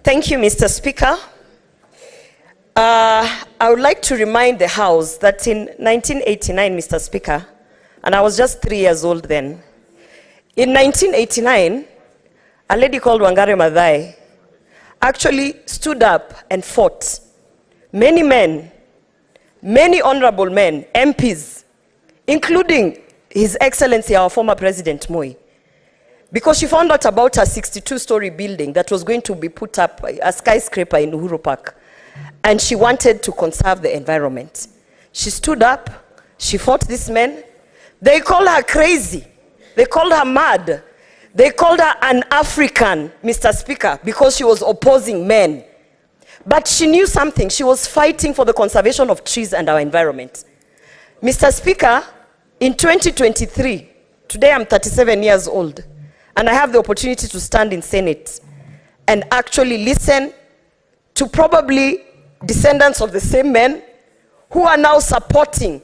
Thank you, Mr. Speaker. I would like to remind the House that in 1989, Mr. Speaker, and I was just 3 years old then, in 1989, a lady called Wangari Mathai actually stood up and fought. Many men, many honorable men, MPs, including His Excellency, our former President Moi, because she found out about a 62-story building that was going to be put up, a skyscraper in Uhuru Park, and she wanted to conserve the environment. She stood up, she fought these men. They called her crazy, they called her mad, they called her an African, Mr. Speaker, because she was opposing men. But she knew something. She was fighting for the conservation of trees and our environment. Mr. Speaker, in 2023, today I'm 37 years old, and I have the opportunity to stand in Senate and actually listen to probably descendants of the same men who are now supporting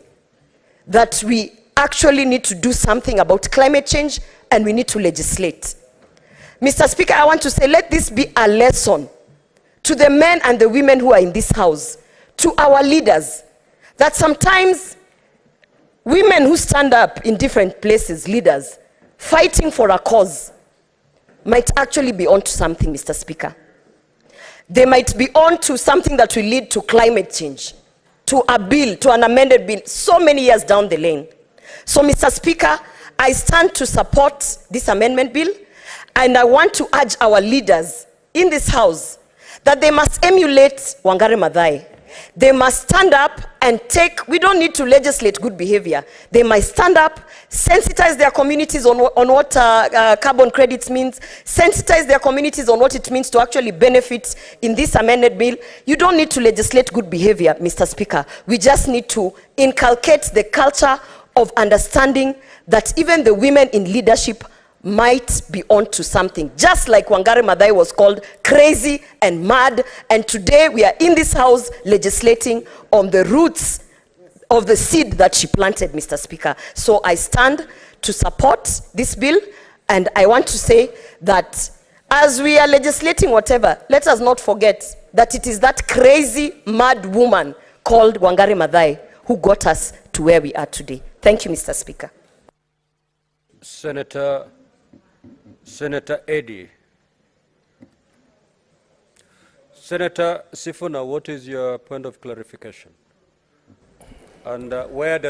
that we actually need to do something about climate change and we need to legislate. Mr. Speaker, I want to say, let this be a lesson to the men and the women who are in this house, to our leaders, that sometimes women who stand up in different places, leaders, fighting for a cause, might actually be onto something, Mr. Speaker. They might be onto something that will lead to climate change, to a bill, to an amended bill, so many years down the lane. So, Mr. Speaker, I stand to support this amendment bill, and I want to urge our leaders in this house that they must emulate Wangari Mathai. They must stand up and take, we don't need to legislate good behavior. They must stand up, sensitize their communities on what carbon credits means, sensitize their communities on what it means to actually benefit in this amended bill. You don't need to legislate good behavior, Mr. Speaker. We just need to inculcate the culture of understanding that even the women in leadership might be onto something. Just like Wangari Mathai was called crazy and mad, and today we are in this house legislating on the roots of the seed that she planted, Mr. Speaker. So I stand to support this bill, and I want to say that as we are legislating whatever, let us not forget that it is that crazy, mad woman called Wangari Mathai who got us to where we are today. Thank you, Mr. Speaker. Senator Eddie. Senator Sifuna, what is your point of clarification? And where does